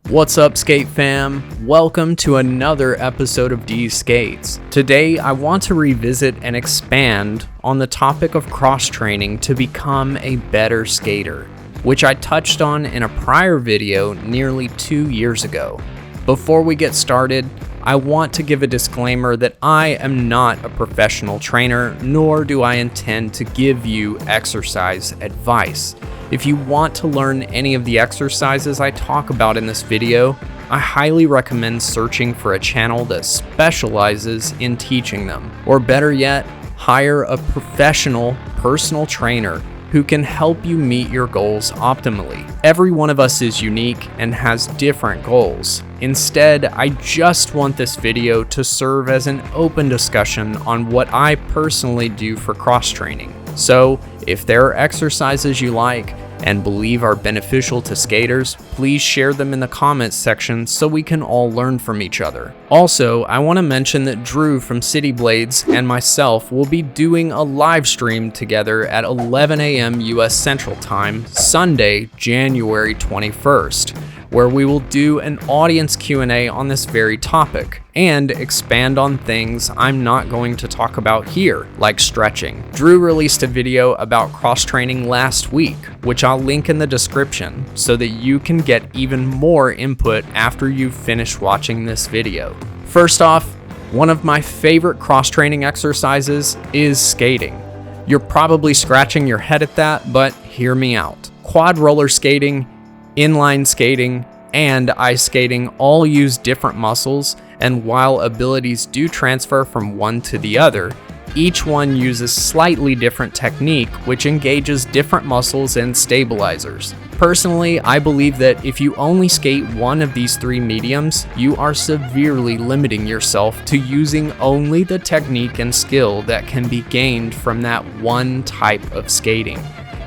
What's up, skate fam? Welcome to another episode of Deez Skates. Today, I want to revisit and expand on the topic of cross-training to become a better skater, which I touched on in a prior video nearly 2 years ago. Before we get started, I want to give a disclaimer that I am not a professional trainer, nor do I intend to give you exercise advice. If you want to learn any of the exercises I talk about in this video, I highly recommend searching for a channel that specializes in teaching them. Or better yet, hire a professional personal trainer who can help you meet your goals optimally. Every one of us is unique and has different goals. Instead, I just want this video to serve as an open discussion on what I personally do for cross-training. So, if there are exercises you like and believe are beneficial to skaters, please share them in the comments section so we can all learn from each other. Also, I want to mention that Drew from City Blades and myself will be doing a live stream together at 11 a.m. US Central Time, Sunday, January 21st, where we will do an audience Q&A on this very topic and expand on things I'm not going to talk about here, like stretching. Drew released a video about cross-training last week, which I'll link in the description so that you can get even more input after you've finished watching this video. First off, one of my favorite cross-training exercises is skating. You're probably scratching your head at that, but hear me out. Quad roller skating, inline skating, and ice skating all use different muscles, and while abilities do transfer from one to the other, each one uses slightly different technique which engages different muscles and stabilizers. Personally, I believe that if you only skate one of these three mediums, you are severely limiting yourself to using only the technique and skill that can be gained from that one type of skating.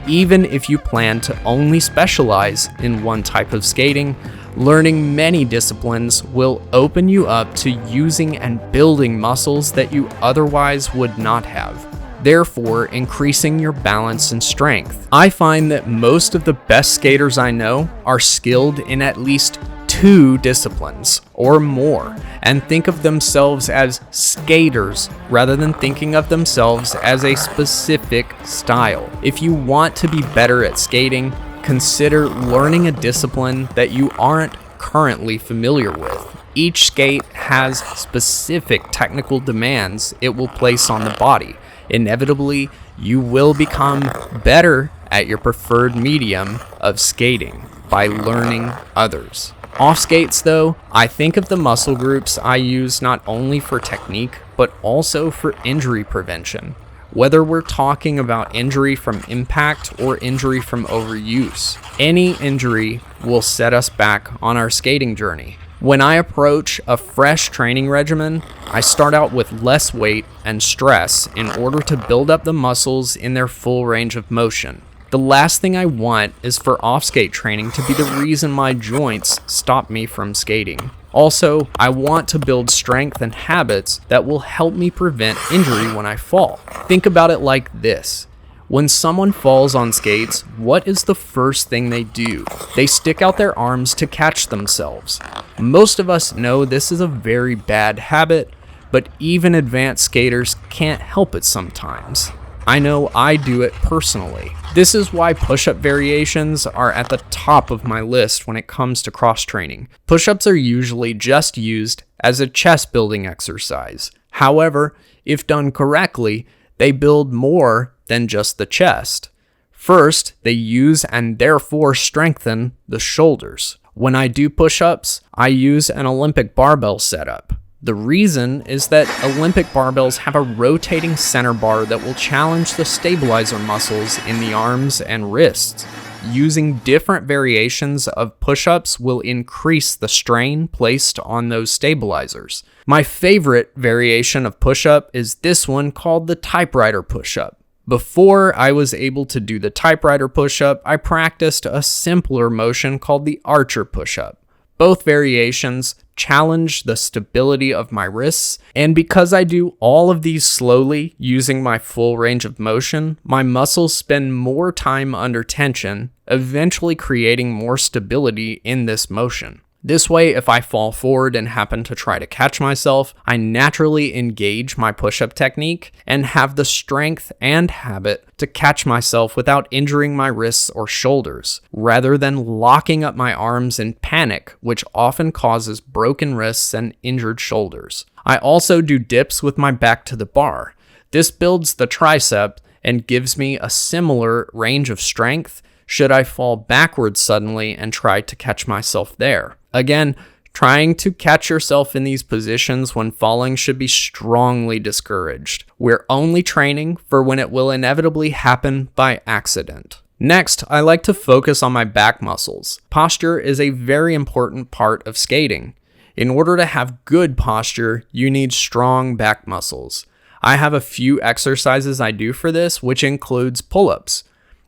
Even if you plan to only specialize in one type of skating, learning many disciplines will open you up to using and building muscles that you otherwise would not have, therefore increasing your balance and strength. I find that most of the best skaters I know are skilled in at least 2 disciplines or more, and think of themselves as skaters rather than thinking of themselves as a specific style. If you want to be better at skating, consider learning a discipline that you aren't currently familiar with. Each skate has specific technical demands it will place on the body. Inevitably, you will become better at your preferred medium of skating by learning others. Off skates though, I think of the muscle groups I use not only for technique, but also for injury prevention. Whether we're talking about injury from impact or injury from overuse, any injury will set us back on our skating journey. When I approach a fresh training regimen, I start out with less weight and stress in order to build up the muscles in their full range of motion. The last thing I want is for off-skate training to be the reason my joints stop me from skating. Also, I want to build strength and habits that will help me prevent injury when I fall. Think about it like this. When someone falls on skates, what is the first thing they do? They stick out their arms to catch themselves. Most of us know this is a very bad habit, but even advanced skaters can't help it sometimes. I know I do it personally. This is why push-up variations are at the top of my list when it comes to cross-training. Push-ups are usually just used as a chest building exercise. However, if done correctly, they build more than just the chest. First, they use and therefore strengthen the shoulders. When I do push-ups, I use an Olympic barbell setup. The reason is that Olympic barbells have a rotating center bar that will challenge the stabilizer muscles in the arms and wrists. Using different variations of push-ups will increase the strain placed on those stabilizers. My favorite variation of push-up is this one called the typewriter push-up. Before I was able to do the typewriter push-up, I practiced a simpler motion called the archer push-up. Both variations challenge the stability of my wrists, and because I do all of these slowly using my full range of motion, my muscles spend more time under tension, eventually creating more stability in this motion. This way, if I fall forward and happen to try to catch myself, I naturally engage my push-up technique and have the strength and habit to catch myself without injuring my wrists or shoulders, rather than locking up my arms in panic, which often causes broken wrists and injured shoulders. I also do dips with my back to the bar. This builds the tricep and gives me a similar range of strength should I fall backwards suddenly and try to catch myself there. Again, trying to catch yourself in these positions when falling should be strongly discouraged. We're only training for when it will inevitably happen by accident. Next, I like to focus on my back muscles. Posture is a very important part of skating. In order to have good posture, you need strong back muscles. I have a few exercises I do for this, which includes pull-ups.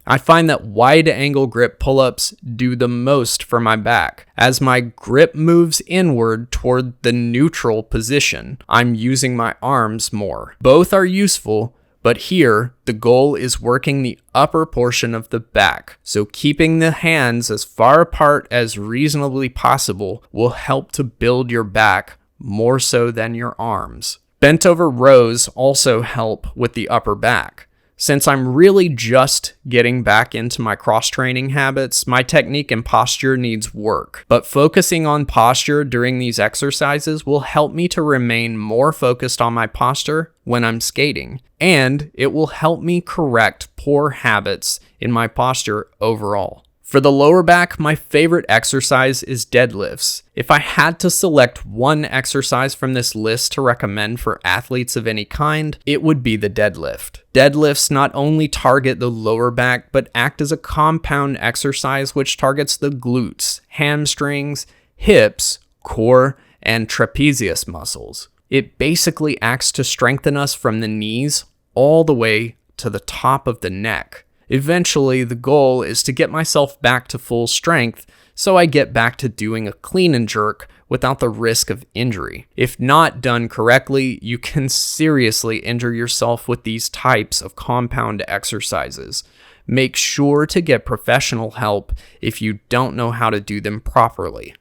I find that wide angle grip pull-ups do the most for my back. As my grip moves inward toward the neutral position, I'm using my arms more. Both are useful, but here, the goal is working the upper portion of the back. So keeping the hands as far apart as reasonably possible will help to build your back more so than your arms. Bent over rows also help with the upper back. Since I'm really just getting back into my cross-training habits, my technique and posture needs work. But focusing on posture during these exercises will help me to remain more focused on my posture when I'm skating, and it will help me correct poor habits in my posture overall. For the lower back, my favorite exercise is deadlifts. If I had to select one exercise from this list to recommend for athletes of any kind, it would be the deadlift. Deadlifts not only target the lower back, but act as a compound exercise which targets the glutes, hamstrings, hips, core, and trapezius muscles. It basically acts to strengthen us from the knees all the way to the top of the neck. Eventually, the goal is to get myself back to full strength so I get back to doing a clean and jerk without the risk of injury. If not done correctly, you can seriously injure yourself with these types of compound exercises. Make sure to get professional help if you don't know how to do them properly.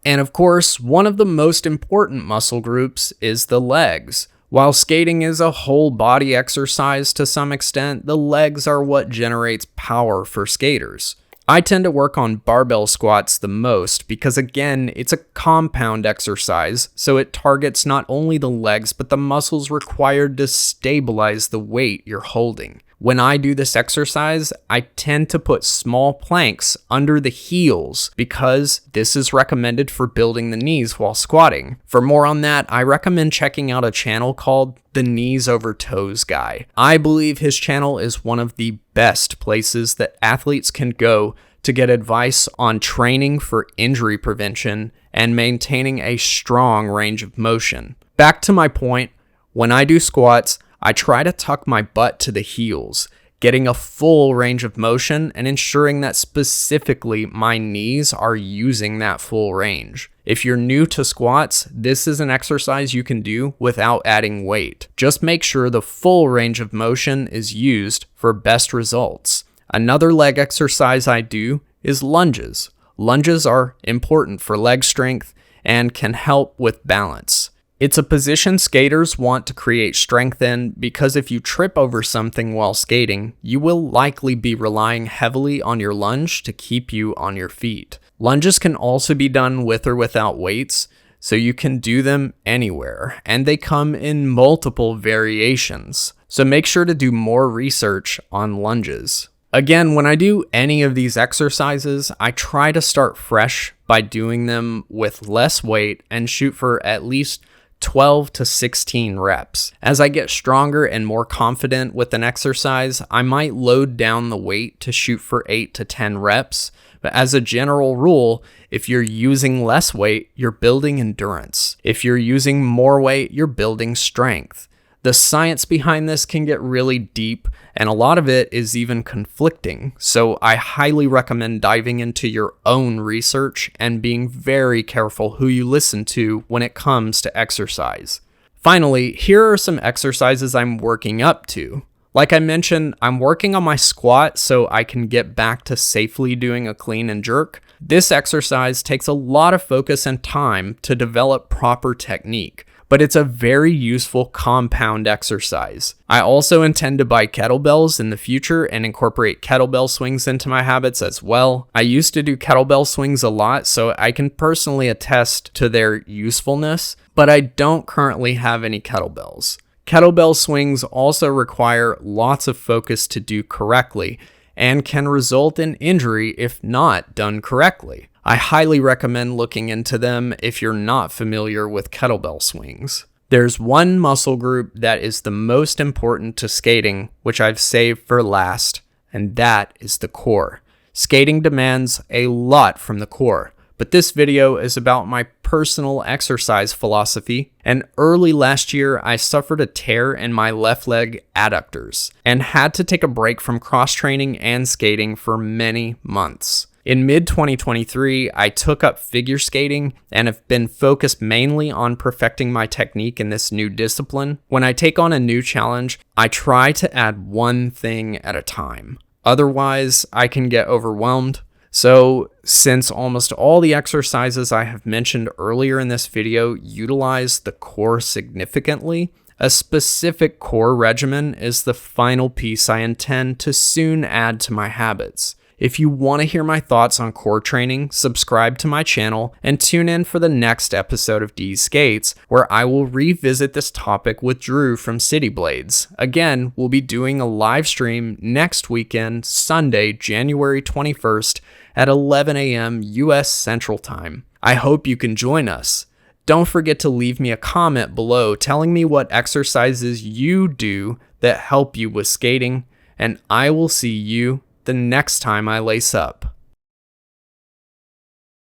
And of course, one of the most important muscle groups is the legs. While skating is a whole body exercise to some extent, the legs are what generates power for skaters. I tend to work on barbell squats the most because, again, it's a compound exercise, so it targets not only the legs but the muscles required to stabilize the weight you're holding. When I do this exercise, I tend to put small planks under the heels because this is recommended for building the knees while squatting. For more on that, I recommend checking out a channel called The Knees Over Toes Guy. I believe his channel is one of the best places that athletes can go to get advice on training for injury prevention and maintaining a strong range of motion. Back to my point, when I do squats, I try to tuck my butt to the heels, getting a full range of motion and ensuring that specifically my knees are using that full range. If you're new to squats, this is an exercise you can do without adding weight. Just make sure the full range of motion is used for best results. Another leg exercise I do is lunges. Lunges are important for leg strength and can help with balance. It's a position skaters want to create strength in because if you trip over something while skating, you will likely be relying heavily on your lunge to keep you on your feet. Lunges can also be done with or without weights, so you can do them anywhere, and they come in multiple variations. So make sure to do more research on lunges. Again, when I do any of these exercises, I try to start fresh by doing them with less weight and shoot for at least 12 to 16 reps. As I get stronger and more confident with an exercise, I might load down the weight to shoot for 8 to 10 reps. But as a general rule, if you're using less weight, you're building endurance. If you're using more weight, you're building strength. The science behind this can get really deep, and a lot of it is even conflicting, so I highly recommend diving into your own research and being very careful who you listen to when it comes to exercise. Finally, here are some exercises I'm working up to. Like I mentioned, I'm working on my squat so I can get back to safely doing a clean and jerk. This exercise takes a lot of focus and time to develop proper technique, but it's a very useful compound exercise. I also intend to buy kettlebells in the future and incorporate kettlebell swings into my habits as well. I used to do kettlebell swings a lot, so I can personally attest to their usefulness, but I don't currently have any kettlebells. Kettlebell swings also require lots of focus to do correctly and can result in injury if not done correctly. I highly recommend looking into them if you're not familiar with kettlebell swings. There's one muscle group that is the most important to skating, which I've saved for last, and that is the core. Skating demands a lot from the core, but this video is about my personal exercise philosophy, and early last year I suffered a tear in my left leg adductors and had to take a break from cross-training and skating for many months. In mid-2023, I took up figure skating and have been focused mainly on perfecting my technique in this new discipline. When I take on a new challenge, I try to add one thing at a time. Otherwise, I can get overwhelmed. So, since almost all the exercises I have mentioned earlier in this video utilize the core significantly, a specific core regimen is the final piece I intend to soon add to my habits. If you want to hear my thoughts on core training, subscribe to my channel and tune in for the next episode of Deez Skates, where I will revisit this topic with Drew from City Blades. Again, we'll be doing a live stream next weekend, Sunday, January 21st at 11 a.m. US Central Time. I hope you can join us. Don't forget to leave me a comment below telling me what exercises you do that help you with skating, and I will see you the next time I lace up.